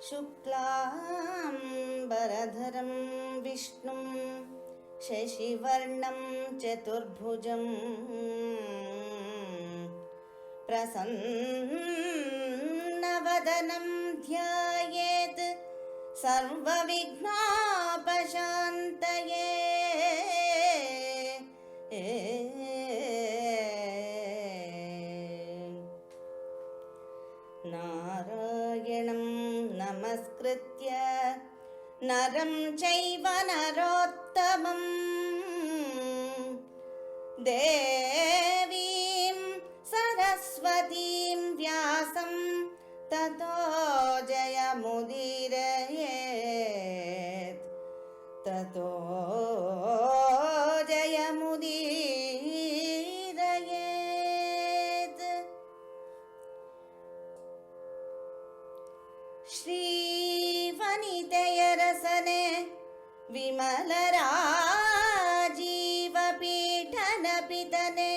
शुक्लाम्बरधरं विष्णुं शशिवर्णं चतुर्भुजं प्रसन्नवदनं ध्यायेत् सर्वविघ्नोपशान्तये। नारायणं नमस्कृत्य नरं चैव नरोत्तमं देवीं सरस्वतीं व्यासं ततो जयमुदीरयेत् ततो जयमुदीरयेत्। श्रीवनितयरसने विमलराजीवपीठनपितने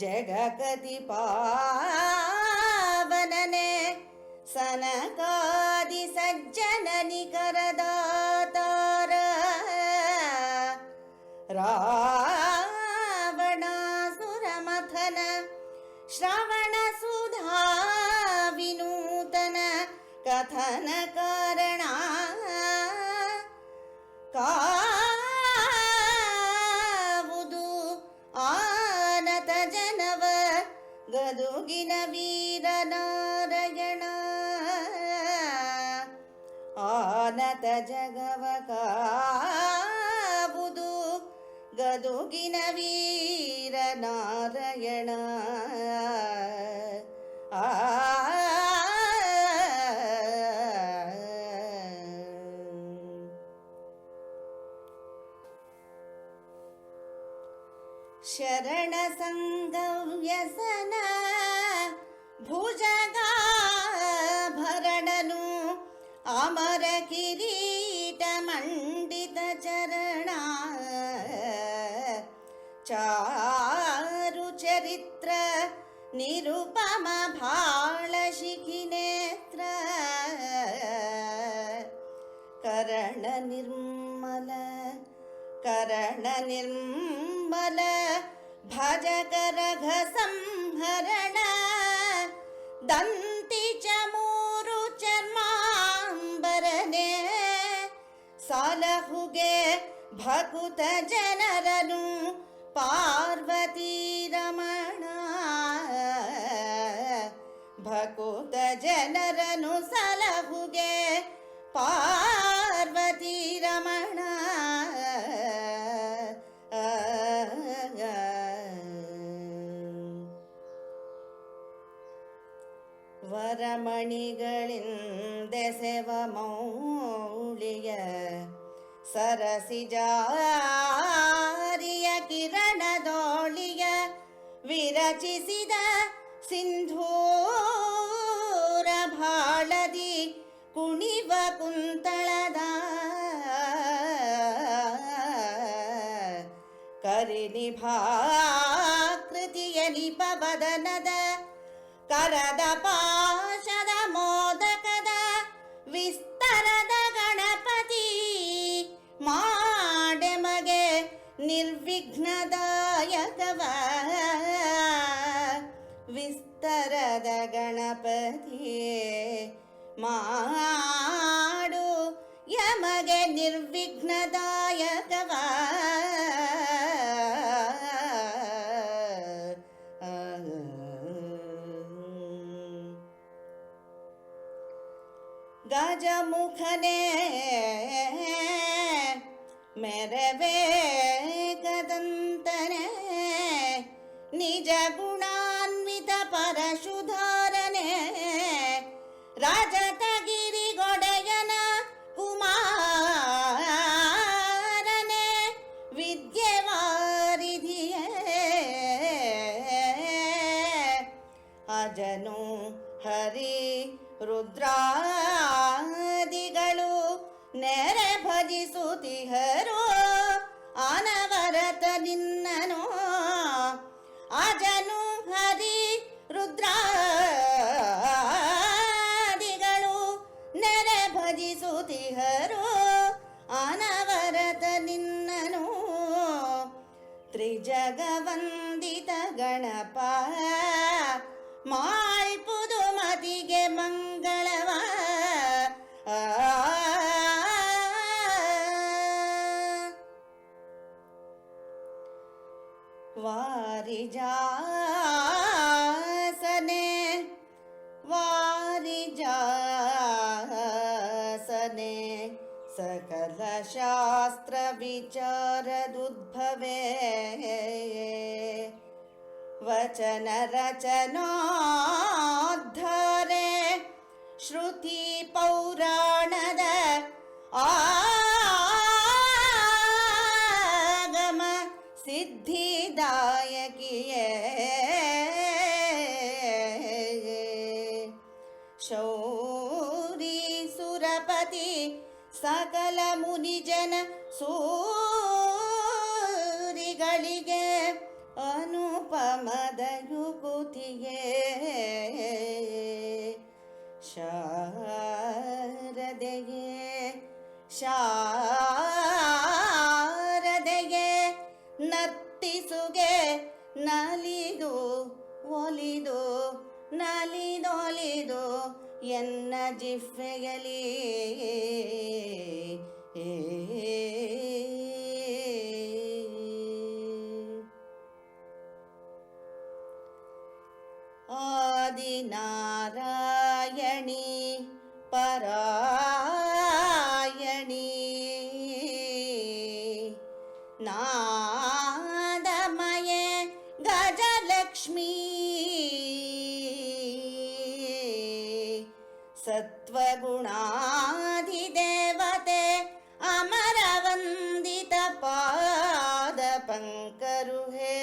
जगकतिपावनने सनकादिसज्जननिकरदातार रावणासुरमथन श्रवणसुधा विनूतन कथन कारण ಕಾವುದು ಆನತ ಜನವ ಗದುಗಿನ ವೀರನಾರಾಯಣ ಆನತ ಜಗವ ಕಾವುದು ಗದುಗಿನ ವೀರನಾರಾಯಣ ಶರಣ ಸಂಗವ್ಯಸನ ಭುಜಗಾಭರಣನು ಅಮರ ಕಿರೀಟ ಮಂಡಿತ ಚರಣ ಚಾರು ಚರಿತ್ರ ನಿರುಪಮ ಭಾಳ ಶಿಖಿನೇತ್ರ ಕರಣ ನಿರ್ಮಲ ಭಜಕರಘ ಸಂಹರಣ ದಂತಿ ಚಮೂರು ಚರ್ಮಾಂಬರನೆ ಸಲಹುಗೆ ಭಕುತ ಜನರನು ಪಾರ್ವತಿ ರಮಣ ಭಕುತ ಜನರನು ಸಲಹುಗೆ ಪಾರ್ವತಿ ರಮಣ ವರಮಣಿಗಳಿಂದೆಸೆವ ಮೌಳಿಯ ಸರಸಿಜಾರಿಯ ಕಿರಣದೋಳಿಯ ವಿರಚಿಸಿದ ಸಿಂಧೂರ ಭಾಳದಿ ಕುಣಿವ ಕುಂತಳದ ಕರಿನಿಭಾಕೃತಿಯ ನಿಪವದನದ ಕರದ ಪಾಶದ ಮೋದಕದ ವಿಸ್ತರದ ಗಣಪತಿ ಮಾಡೆಮಗೆ ನಿರ್ವಿಘ್ನದಾಯಕವ ವಿಸ್ತರದ ಗಣಪತಿ ಮಾಡು ಯಮಗೆ ನಿರ್ವಿಘ್ನದಾಯಕವ ಗಜಮುಖನೇ ಮೆರವೇ ಗದಂತನೆ ನಿಜ ಗುಣಾನ್ವಿತ ಪರಶುಧಾರನೆ ರಾಜತಗಿರಿಗೊಡೆಯನ ಕುಮಾರನೆ ವಿದ್ಯೆವಾರಿಧಿಯೇ ಅಜನು ಹರಿ ರುದ್ರಾದಿಗಳು ನೆರೆ ಭಜಿಸುತ್ತಿಹರು ಅನವರತ ನಿನ್ನನು ಅಜನು ಹರಿ ರುದ್ರಾದಿಗಳು ಗಣಪ ಮಾಳ್ಪುದು ಮತಿಗೆ ಮಂಗಳವ ವಾರಿಜಾಸನೆ ವಾರಿಜಾಸನೆ ಸಕಲ ಶಾಸ್ತ್ರ ವಿಚಾರದುದ್ಭವೆ ವಚನ ರಚನೋದ್ಧಾರೆ ಶ್ರುತಿ ಪೌರಾಣದ ಆಗಮ ಸಿದ್ಧಿದಾಯಕಿಯೇ ಶೌರಿ ಸುರಪತಿ ಸಕಲ ಮುನಿಜನ ಸೂರಿಗಳಿಗೆ ಅನುಪಮದ ಯುಕುತಿಯೇ ಶಾರದೆಯೇ ಶಾರದೆಯೇ ನರ್ತಿಸುಗೆ ನಲಿದು ಒಲಿದು ನಲಿದೊಲಿದು ಎನ್ನ ಜಿಫ್ಫೆಯಲಿ ಆದಿನಾರಾಯಣಿ ಪರಾಯಣಿ ನಾದಮಯೇ ಗಜಲಕ್ಷ್ಮೀ ಸತ್ವಗುಣಾಧಿದೇವತೆ ಅಮರವಂದಿತ ಪಾದ ಪಂಕರುಹೇ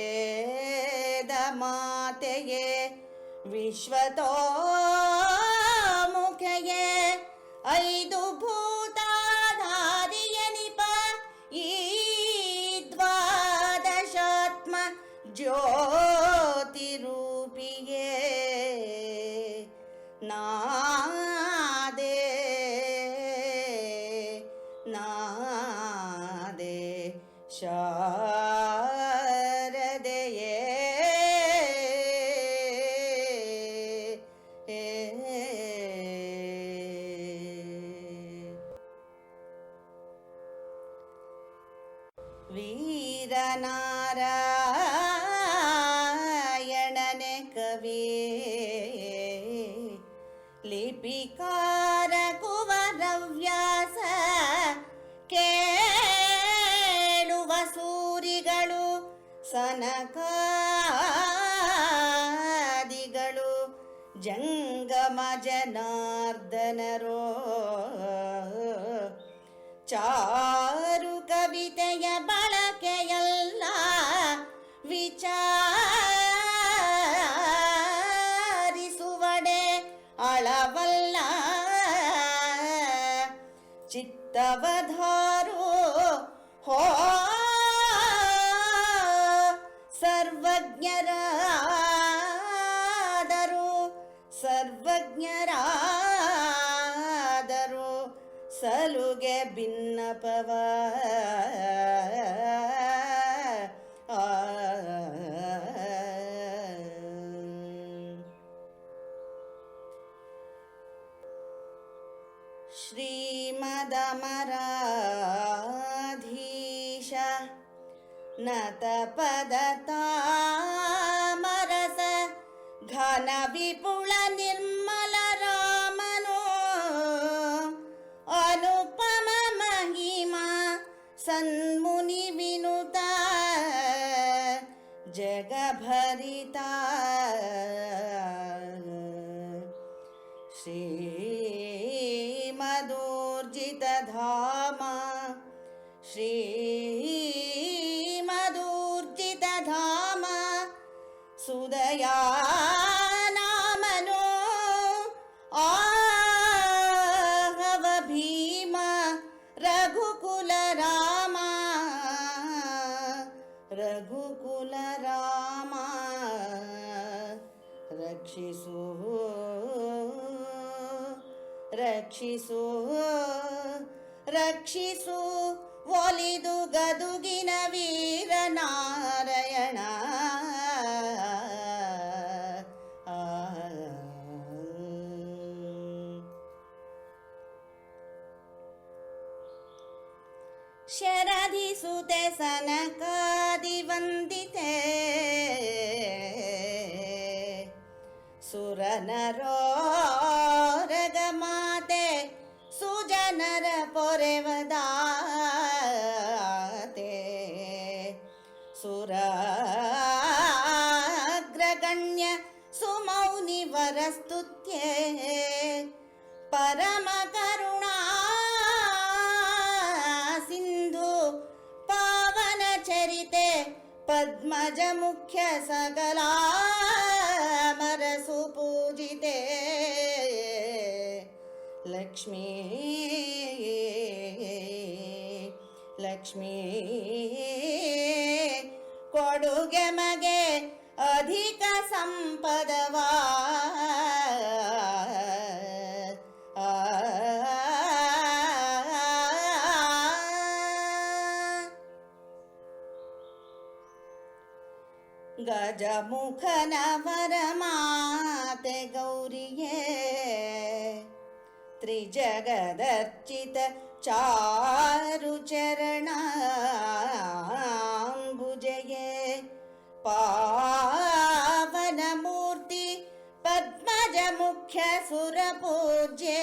ವೇದ ಮಾತೆಯೇ ವಿಶ್ವತೋಮುಖಯೇ ಐದು ಭೂತಾಧಾರಿಯ ನಿಪ ಈ ದ್ವಾದಶಾತ್ಮ ಜ್ಯೋತಿ ರೂಪಿಯೇ ನಾದೇ ನಾದೇ ಶಾರದೆಯೇ ವೀರನಾರಾಯಣನೆ ಕವಿ ಲಿಪಿಕಾರ ಕುವರವ್ಯಾಸ ಕೇಳುವ ಸೂರಿಗಳು ಸನಕಾದಿಗಳು ಜಂಗಮ ಜನಾರ್ದನರೋ ಚಾರು ಕವಿತೆಯ ಬಳಕೆಯಲ್ಲ ವಿಚಾರಿಸುವಡೆ ಅಳವಲ್ಲ ಚಿತ್ತವಧಾರೋ ಹೋ ಸರ್ವಜ್ಞರಾದರು ಸರ್ವಜ್ಞರಾದರು ಸಲುಗೆ ಭಿನ್ನಪವ ಶ್ರೀಮದಮರಾಧೀಶ ನತಪದತಾಮರಸ ಘನ ವಿಪುಳ ನಿರ್ಮಲ ರಾಮನೋ ಅನುಪಮ ಮಹಿಮಾ ಸನ್ಮುನಿ ವಿನುತ ಜಗಭರಿತ ಶ್ರೀಮದೂರ್ಜಿತ ಧಾಮ ಶ್ರೀಮದೂರ್ಜಿತ ಧಾಮ ಸುದಯಾ ನಾಮನೋ ಆಹವ ಭೀಮ ರಘುಕುಲ ರಾಮ ರಘುಕುಲ ರಾಮ ರಕ್ಷಿಸು ರಕ್ಷಿಸು ರಕ್ಷಿಸು ಒಲಿದು ಗದುಗಿನ ನಾರಾಯಣ. ಶರಧಿಸುತೆ ಸನಕಾದಿ ವಂದಿತೆ ಸುರನರೋರಗ ಮಾತೆ ಸುಜನರ ಪೊರೆವದಾತೆ ಸುರಾಗ್ರಗಣ್ಯ ಸುಮೌನಿ ವರಸ್ತುತ್ಯೆ ಪರಮ ಕರುಣಾ ಸಿಂಧು ಪಾವನ ಚರಿತೆ ಪದ್ಮಜ ಮುಖ್ಯ ಸಕಲಾಮರ ಸುಪೂಜಿತೆ ಲಕ್ಷ್ಮೀ ಲಕ್ಷ್ಮೀ ಕೊಡುಗೆ ಮಗೆ ಅಧಿಕ ಸಂಪದವಾ ಗಜಮುಖನ ವರಮಾತೆ ಗೌರಿಯೇ ತ್ರಿಜಗದರ್ಚಿತ ಚಾರು ಚರಣಾಂಬುಜಯೇ ಪಾವನ ಮೂರ್ತಿ ಪದ್ಮಜ ಮುಖ್ಯ ಸುರಪೂಜ್ಯೆ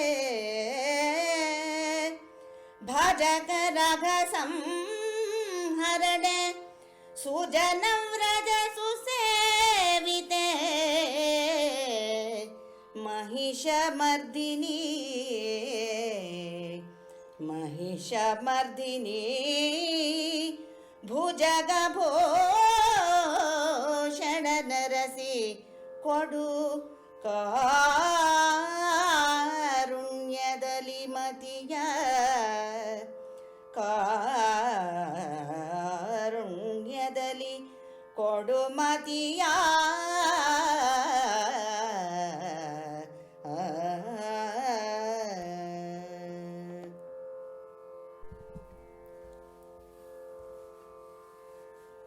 ಭಜಕ ರಘ ಸಂಹರಣೆ ಸುಜನವ್ರಜ ಸುಸೇವಿತೆ महिषमर्दिनी महिषमर्दिनी भुजगभूषण नरसी ಕೊಡು ಕಾರುಣ್ಯದಲ್ಲಿ ಮತಿಯ ಕಾರುಣ್ಯದಲ್ಲಿ ಕೊಡು ಮತಿಯ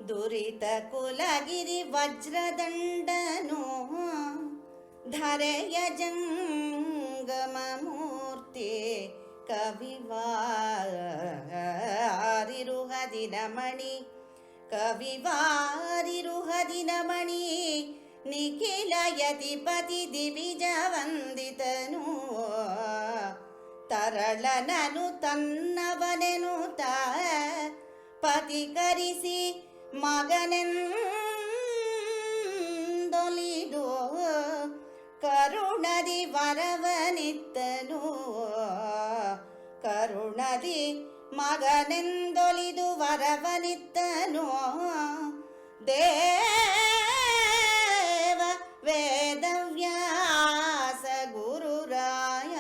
ದುರಿತ ಕುಲಗಿರಿ ವಜ್ರದಂಡನು ಧರೆಯ ಜಂಗಮ ಮೂರ್ತಿ ಕವಿವಾರಿರುಹದಿನಮಣಿ ಕವಿವಾರಿರುಹದಿನಮಣಿ ನಿಖಿಲ ಯತಿಪತಿ ದಿವಿಜ ವಂದಿತನು ತರಳನನು ತನ್ನವನೆನುತ ಪತಿಕರಿಸಿ ಮಗನೆಂದೊಲಿದು ಕರುಣದಿ ವರವನಿತ್ತನು ಕರುಣದಿ ಮಗನೆಂದೊಲಿದು ವರವನಿತ್ತನು ದೇವ ವೇದವ್ಯಾಸ ಗುರುರಾಯ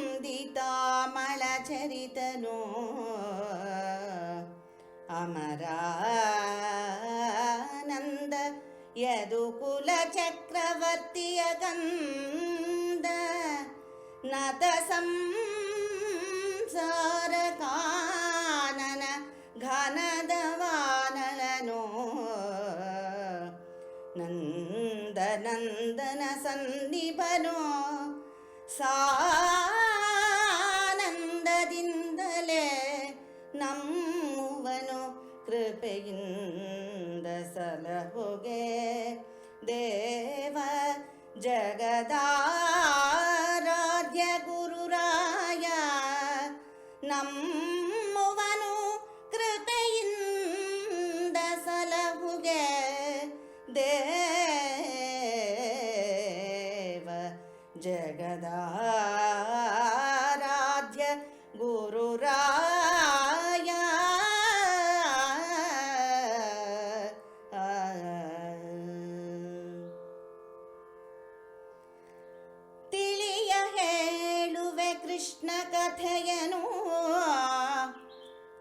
ವಂದಿತಾಮಳ ಚರಿತನು ಅಮರಾನಂದ ಯದುಕುಲ ಚಕ್ರವರ್ತಿಯ ಗಂಧ ನತ ಸಂಸಾರ ಕಾನನ ಘನದ ವಾನಳನು ನಂದನಂದನ ಸನ್ನಿಭನು ಸಾನಂದದಿಂದಲೇ ನಮ್ಮುವನು ಕೃಪೆಯಿಂದ ಸಲಹುಗೆ ದೇವ ಜಗದಾರಾಧ್ಯ ಗುರುರಾಯ ನಮ್ಮುವನು ಕೃಪೆಯಿಂದ ಸಲಹುಗೆ ದೇವ ಜಗದಾರಾಧ್ಯ ಗುರುರಾಯ ತಿಳಿಯ ಹೇಳುವೆ ಕೃಷ್ಣ ಕಥೆಯನು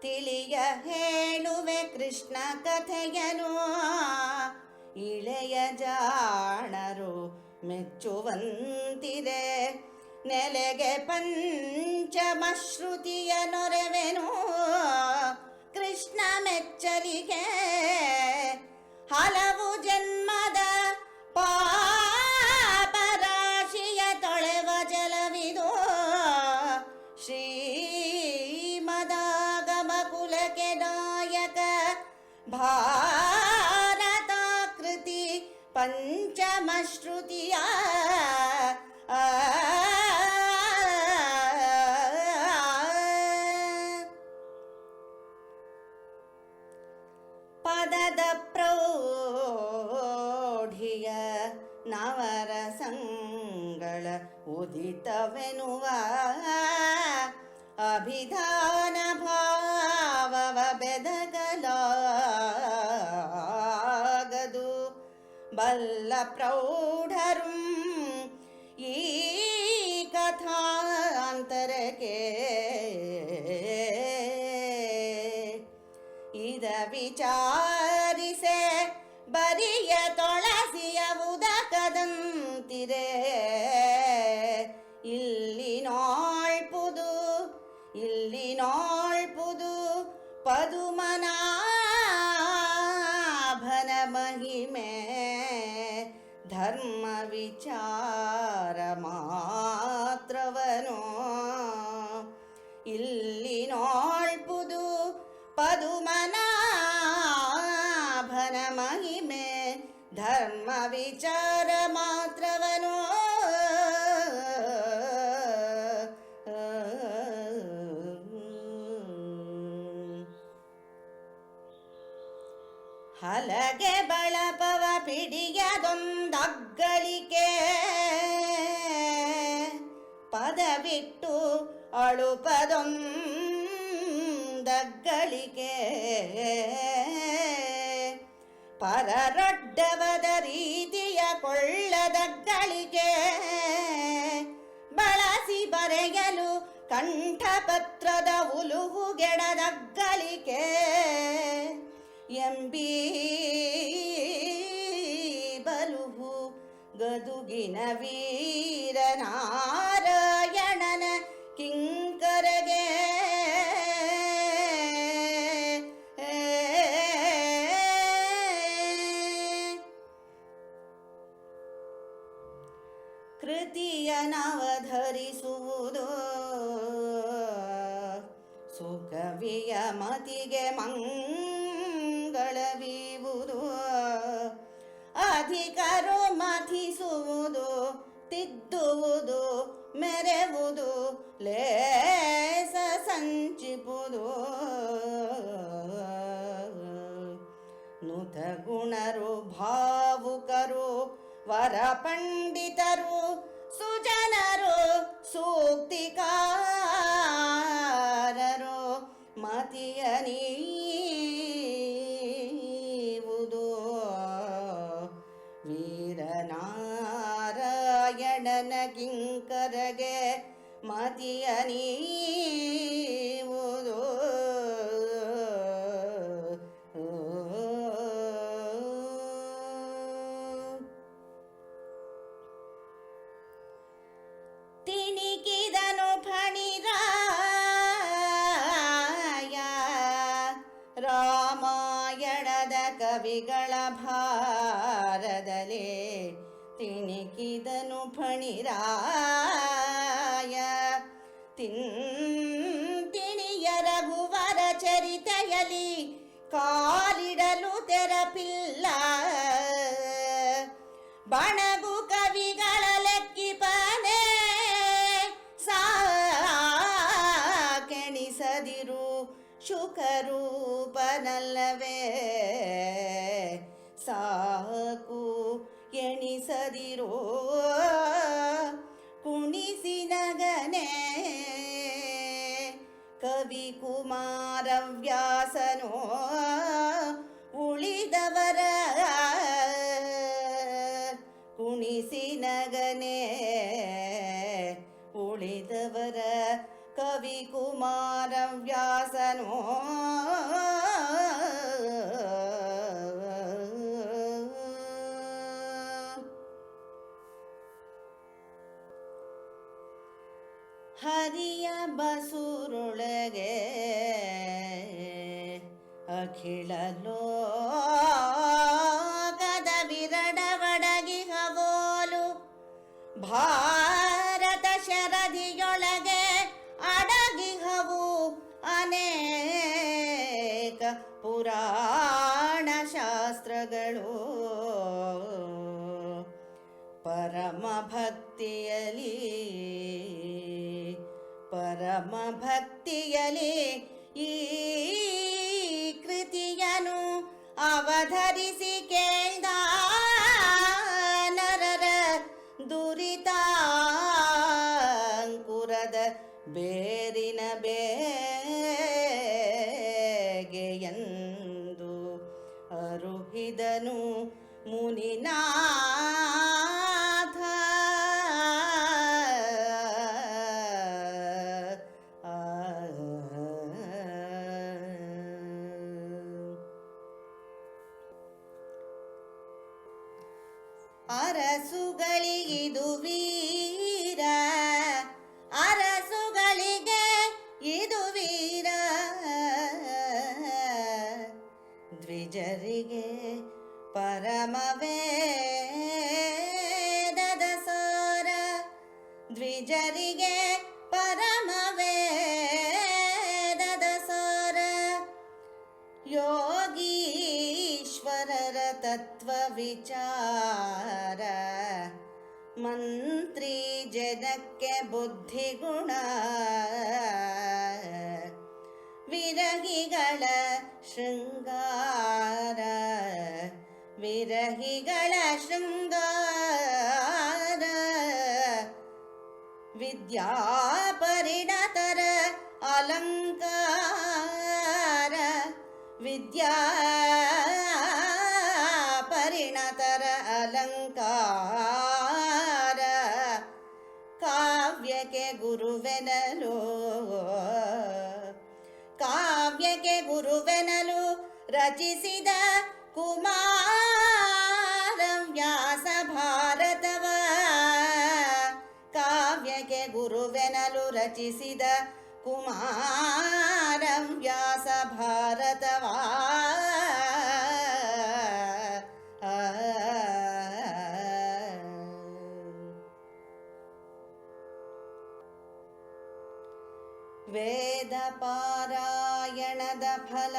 ತಿಳಿಯ ಹೇಳುವೆ ಕೃಷ್ಣ ಕಥೆಯನು ಇಳೆಯ ಜಾಣರು ಮೆಚ್ಚುವಂತಿದೆ ನೆಲೆಗೆ ಪಂಚಮಶ್ರುತಿಯ ನೊರೆವೆನು ಕೃಷ್ಣ ಮೆಚ್ಚಲಿಗೆ ಹಲವು ಜನ್ಮದ ಪಾಪರಾಶಿಯ ತೊಳೆವ ಜಲವಿದು ಶ್ರೀಮದಾಗಮ ಕುಲಕ್ಕೆ ನಾಯಕ ಭಾರತಾಕೃತಿ ಪಂಚಮಶ್ರುತಿಯ ಪದದ ಪ್ರೌಢಿಯ ನವರಸಂಗಳ ಉದಿತವೆನುವ ಅಭಿಧಾನ ಭಾವವ ಬೆದಗಲಾಗದು ಬಲ್ಲ ಪ್ರೌಢರು ಈ ಕಥಾಂತರಕ್ಕೆ ಇದ ವಿಚಾರಿಸೆ ಬರಿಯ ತೊಳಸಿಯ ಉದಕದಂತಿರೆ ಇಲ್ಲಿ ನಾಳ್ಪುದು ಪದುಮನಾಭನ ಮಹಿಮೆ ಧರ್ಮ ವಿಚಾರ ಮಾತ್ರವನು ಇಲ್ಲಿ ನಾಳ್ಪುದು ಪದುಮನಾಭನ ಮಹಿಮೆ ಧರ್ಮ ವಿಚಾರ ಮಾತ್ರವನು ಹಲಗೆ ಬಳಪವ ಪಿಡಿಯದೊಂದಗ್ಗಳಿಕೆ ಪದವಿಟ್ಟು ಅಳುಪದೊಂದಗ್ಗಳಿಕೆ ಪರರೊಡ್ಡವದ ರೀತಿಯ ಕೊಳ್ಳದಗ್ಗಳಿಕೆ ಬಳಸಿ ಬರೆಯಲು ಕಂಠಪತ್ರದ ಉಲುಹುಗೆಡದಗ್ಗಳಿಕೆ ಎಂಬೀ ಬಲುಹು ಗದುಗಿನ ವೀರನಾರಾಯಣನ ಕಿಂಕರಗೆ ಕೃತಿಯ ನವಧರಿಸುವುದು ಸುಕವಿಯ ಮತಿಗೆ ಮಂಗಳವೀವುದು ಅಧಿಕರು ಮಥಿಸುವುದು ತಿದ್ದುವುದು ಮೆರೆವುದು ಲೇಸ ಸಂಚಿಪುದು ನುತ ಗುಣರು ಭಾವುಕರು ವರ ಪಂಡಿತರು ಸುಜನರು ಸೂಕ್ತಿಕಾರರು ಮತಿಯ ನೀವುದು ವೀರನಾರಾಯಣನ ಕಿಂಕರಗೆ ಮತಿಯ ನೀವುದು ತಿಣಿಕಿದನು ಫಣಿರಾಯ ರಾಮಾಯಣದ ಕವಿಗಳ ಭಾರದಲೇ ತಿಣಿಕಿದನು ಫಣಿರಾಯ ತಿಣಿಯ ರಘುವರ ಚರಿತೆಯಲಿ ಕಾಲಿಡಲು ತೆರಪಿಲ್ಲ ಬಣಗು ಕವಿಗಳ ಲೆಕ್ಕಿಪನೆ ಸಾಕೆಣಿಸದಿರು ಶುಕರೂಪನಲ್ಲವೇ ಸಾಕು ಎಣಿಸದಿರೋ ಕುಣಿಸಿ ನಗನೆ ಕವಿ ಕುಮಾರ ವ್ಯಾಸನೋ ಉಳಿದವರ ಕುಣಿಸಿ ನಗನೆ ಉಳಿದವರ ಕವಿ ಕುಮಾರ ವ್ಯಾಸನೋ ಹರಿಯ ಬಸುರುಳಗೆ ಅಖಿಳ ಲೋಕದ ವಿರಡವಡಗಿ ಹವೋಲು ಭಾರತ ಶರದಿಯೊಳಗೆ ಅಡಗಿಹವು ಅನೇಕ ಪುರಾಣ ಶಾಸ್ತ್ರಗಳು ಪರಮ ಭಕ್ತಿಯಲಿ ಈ ಕೃತಿಯನು ಅವಧರಿಸಿ ಕೇಳ್ದ ನರರ ದುರಿತಾಂಕುರದ ಬೇರಿನ ಬೇಗೆಯಂದು ಅರುಹಿದನು ಮುನಿನಾಥ. ಅರಸುಗಳಿಗಿದು ವೀರ, ಅರಸುಗಳಿಗೆ ಇದು ವೀರ, ದ್ವಿಜರಿಗೆ ಪರಮವೇದದ ಸಾರ, ದ್ವಿಜರಿಗೆ ಪರಮವೇದದ ಸಾರ. ಯೋಗೀಶ್ವರರ ತತ್ವ ವಿಚಾರ, ಮಂತ್ರಿ ಜನಕ್ಕೆ ಬುದ್ಧಿಗುಣ, ವಿರಹಿಗಳ ಶೃಂಗಾರ, ವಿರಹಿಗಳ ಶೃಂಗಾರ. ವಿದ್ಯಾಪರಿಣತರ ಅಲಂಕಾರ, ವಿದ್ಯಾಪರಿಣತರ ಅಲಂಕಾರ. ಕಾವ್ಯಕ್ಕೆ ಗುರುವೆನಲು, ಕಾವ್ಯಕ್ಕೆ ಗುರುವೆನಲು ರಚಿಸಿದ ಕುಮಾರ ವ್ಯಾಸ ಭಾರತವ, ಕಾವ್ಯಕ್ಕೆ ಗುರುವೆನಲು ರಚಿಸಿದ ಕುಮಾರ ವ್ಯಾಸ ಭಾರತವ. ವೇದ ಪಾರಾಯಣದ ಫಲ,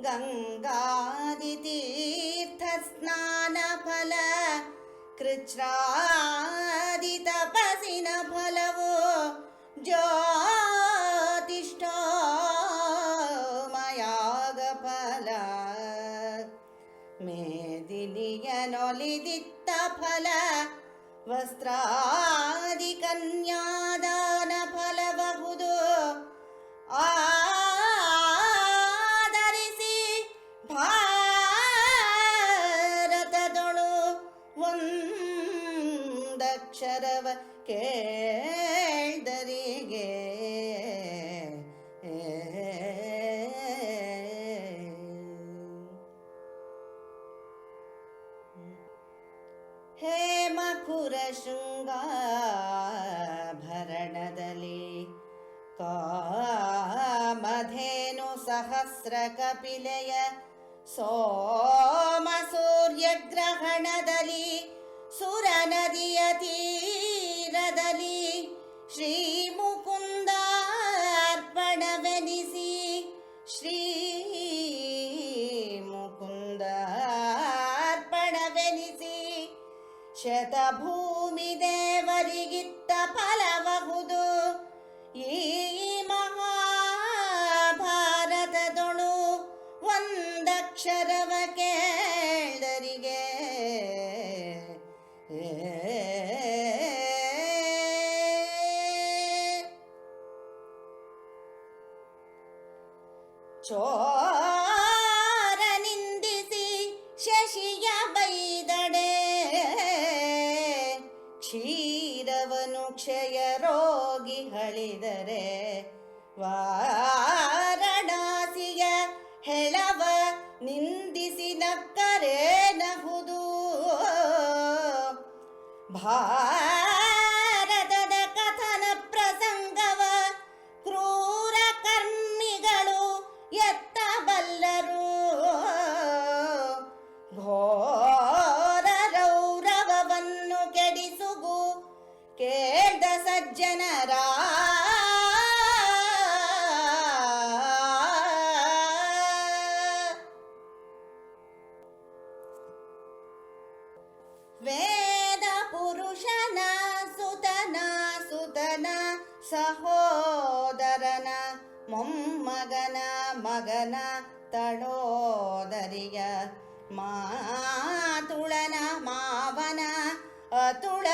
ಗಂಗಾದಿ ತೀರ್ಥ ಸ್ನಾನ ಫಲ, ಕೃಚ್ಛ್ರಾದಿ ತಪಸ್ಸಿನ ಫಲವು, ಜ್ಯೋತಿಷ್ಠೋಮಯಾಗ ಫಲ, ಮೇದಿನಿಯನೊಲಿದಿತ್ತ ಫಲ, ವಸ್ತ್ರಾದಿ ಕನ್ಯಾದಾನ ಫಲಬಹುದು. ಆದರಿಸಿ ಭಾರತದೊಳು ಒಂದಕ್ಷರವ ಕೇಳ್ದರಿಗೆ ಹೇಮಕುರ ಶೃಂಗಾಭರಣದಲ್ಲಿ ಕಾಮಧೇನು ಸಹಸ್ರ ಕಪಿಲೆಯ ಸೋಮ ಸೂರ್ಯಗ್ರಹಣದಲ್ಲಿ ಸುರ ನದಿಯ ತೀರದಲ್ಲಿ ಶ್ರೀ ಮುಕುಂದಾರ್ಪಣವೆನಿಸಿ, ಶ್ರೀ ಮುಕುಂದಾರ್ಪಣವೆನಿಸಿ ಶತಭೂಮಿ ದೇವರಿಗಿತ್ತ ಫಲಬಹುದು. ಈ ಮಹಾಭಾರತದೊಳು ಒಂದಕ್ಷರವ ಕೇಳ್ದರಿಗೆ ಚೋರ ನಿಂದಿಸಿ ಶಶಿಯ ಬೈದಡೆ, ಕ್ಷೀರವನು ಕ್ಷಯ ರೋಗಿ ಹಳಿದರೆ, ವಾರಣಾಸಿಯ ಹೆಳವ ನಿಂದಿಸಿ ನಕ್ಕರೇನಹುದು. ಭಾರತದ ಸಹೋದರನ ಮೊಮ್ಮಗನ ಮಗನ ತಡೋದರಿಯ ಮಾತುಳನ ಮಾವನ ಅತುಳ